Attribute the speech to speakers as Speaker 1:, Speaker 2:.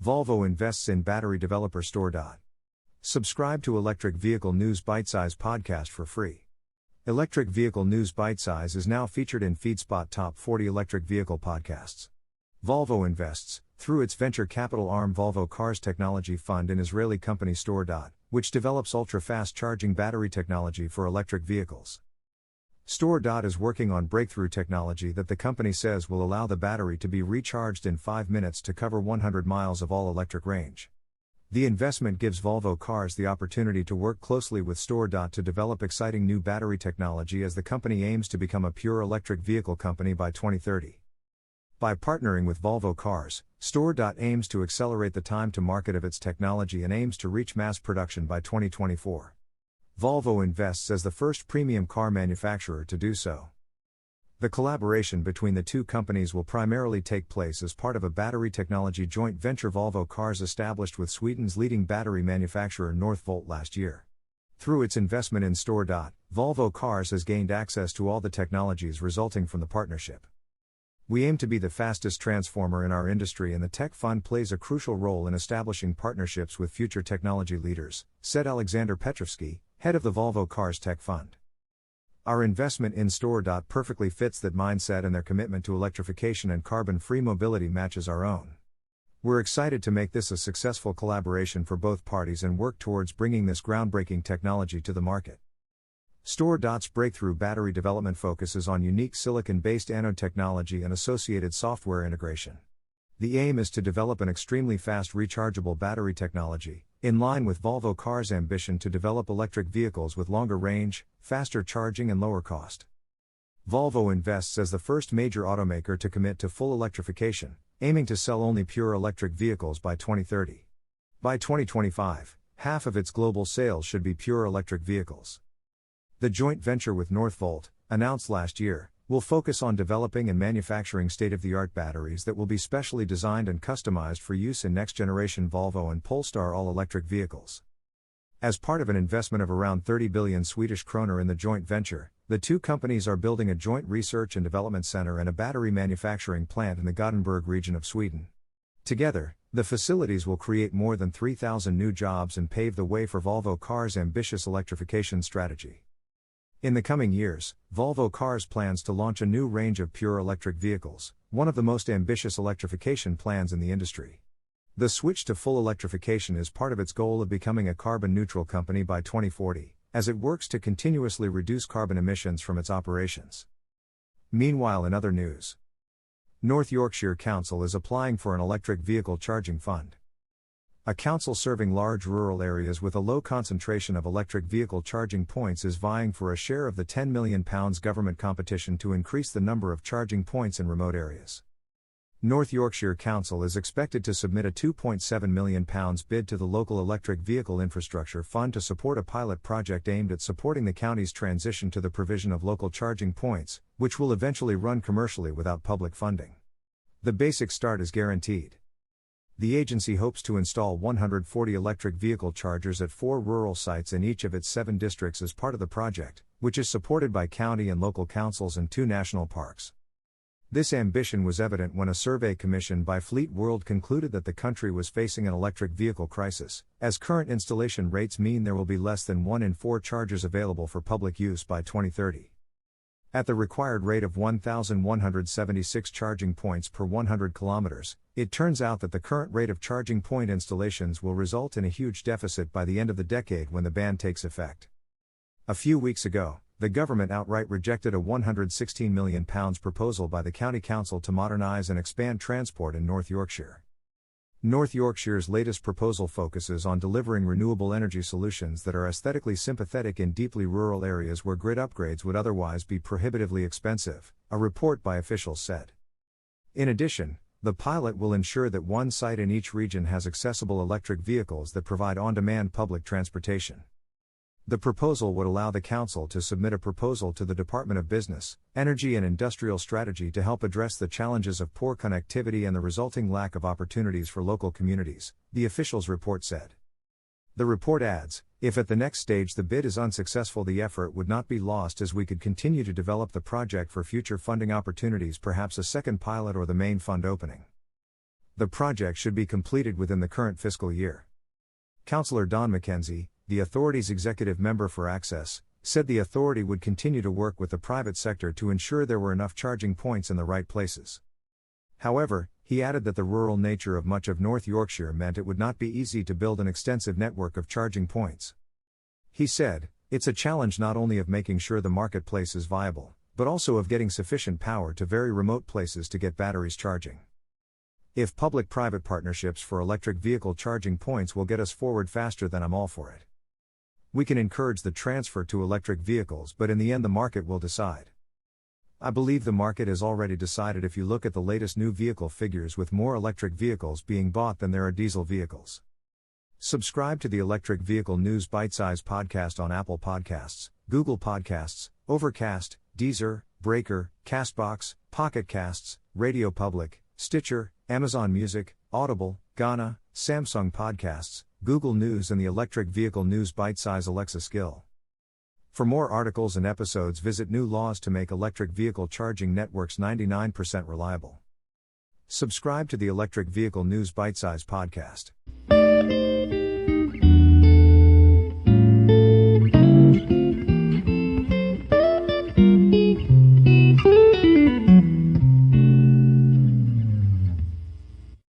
Speaker 1: Volvo invests in battery developer StoreDot. Subscribe to Electric Vehicle News Bitesize podcast for free. Electric Vehicle News Bitesize is now featured in FeedSpot Top 40 electric vehicle podcasts. Volvo invests, through its venture capital arm Volvo Cars Technology Fund, in Israeli company StoreDot, which develops ultra-fast charging battery technology for electric vehicles. StoreDot is working on breakthrough technology that the company says will allow the battery to be recharged in 5 minutes to cover 100 miles of all-electric range. The investment gives Volvo Cars the opportunity to work closely with StoreDot to develop exciting new battery technology as the company aims to become a pure electric vehicle company by 2030. By partnering with Volvo Cars, StoreDot aims to accelerate the time to market of its technology and aims to reach mass production by 2024. Volvo invests as the first premium car manufacturer to do so. The collaboration between the two companies will primarily take place as part of a battery technology joint venture Volvo Cars established with Sweden's leading battery manufacturer Northvolt last year. Through its investment in StoreDot, Volvo Cars has gained access to all the technologies resulting from the partnership. We aim to be the fastest transformer in our industry, and the Tech Fund plays a crucial role in establishing partnerships with future technology leaders, said Alexander Petrovsky, head of the Volvo Cars Tech Fund. Our investment in StoreDot perfectly fits that mindset, and their commitment to electrification and carbon-free mobility matches our own. We're excited to make this a successful collaboration for both parties and work towards bringing this groundbreaking technology to the market. StoreDot's breakthrough battery development focuses on unique silicon-based anode technology and associated software integration. The aim is to develop an extremely fast rechargeable battery technology, in line with Volvo Cars' ambition to develop electric vehicles with longer range, faster charging and lower cost. Volvo invests as the first major automaker to commit to full electrification, aiming to sell only pure electric vehicles by 2030. By 2025, half of its global sales should be pure electric vehicles. The joint venture with Northvolt, announced last year, will focus on developing and manufacturing state-of-the-art batteries that will be specially designed and customized for use in next-generation Volvo and Polestar all-electric vehicles. As part of an investment of around 30 billion Swedish kronor in the joint venture, the two companies are building a joint research and development center and a battery manufacturing plant in the Gothenburg region of Sweden. Together, the facilities will create more than 3,000 new jobs and pave the way for Volvo Cars' ambitious electrification strategy. In the coming years, Volvo Cars plans to launch a new range of pure electric vehicles, one of the most ambitious electrification plans in the industry. The switch to full electrification is part of its goal of becoming a carbon-neutral company by 2040, as it works to continuously reduce carbon emissions from its operations. Meanwhile, in other news, North Yorkshire Council is applying for an electric vehicle charging fund. A council serving large rural areas with a low concentration of electric vehicle charging points is vying for a share of the £10 million government competition to increase the number of charging points in remote areas. North Yorkshire Council is expected to submit a £2.7 million bid to the local electric vehicle infrastructure fund to support a pilot project aimed at supporting the county's transition to the provision of local charging points, which will eventually run commercially without public funding. The basic start is guaranteed. The agency hopes to install 140 electric vehicle chargers at 4 rural sites in each of its 7 districts as part of the project, which is supported by county and local councils and 2 national parks. This ambition was evident when a survey commissioned by Fleet World concluded that the country was facing an electric vehicle crisis, as current installation rates mean there will be less than 1 in 4 chargers available for public use by 2030. At the required rate of 1,176 charging points per 100 kilometers, it turns out that the current rate of charging point installations will result in a huge deficit by the end of the decade when the ban takes effect. A few weeks ago, the government outright rejected a £116 million proposal by the County Council to modernise and expand transport in North Yorkshire. North Yorkshire's latest proposal focuses on delivering renewable energy solutions that are aesthetically sympathetic in deeply rural areas where grid upgrades would otherwise be prohibitively expensive, a report by officials said. In addition, the pilot will ensure that 1 site in each region has accessible electric vehicles that provide on-demand public transportation. The proposal would allow the Council to submit a proposal to the Department of Business, Energy and Industrial Strategy to help address the challenges of poor connectivity and the resulting lack of opportunities for local communities, the officials' report said. The report adds, if at the next stage the bid is unsuccessful, the effort would not be lost as we could continue to develop the project for future funding opportunities, perhaps a second pilot or the main fund opening. The project should be completed within the current fiscal year. Councillor Don McKenzie, the authority's executive member for Access, said the authority would continue to work with the private sector to ensure there were enough charging points in the right places. However, he added that the rural nature of much of North Yorkshire meant it would not be easy to build an extensive network of charging points. He said, "It's a challenge not only of making sure the marketplace is viable, but also of getting sufficient power to very remote places to get batteries charging. If public-private partnerships for electric vehicle charging points will get us forward faster, then I'm all for it. We can encourage the transfer to electric vehicles, but in the end the market will decide. I believe the market has already decided if you look at the latest new vehicle figures, with more electric vehicles being bought than there are diesel vehicles." Subscribe to the Electric Vehicle News Bitesize podcast on Apple Podcasts, Google Podcasts, Overcast, Deezer, Breaker, Castbox, Pocket Casts, Radio Public, Stitcher, Amazon Music, Audible, Gaana, Samsung Podcasts, Google News, and the Electric Vehicle News Bitesize Alexa skill. For more articles and episodes, visit New Laws to Make Electric Vehicle Charging Networks 99% Reliable. Subscribe to the Electric Vehicle News Bitesize podcast.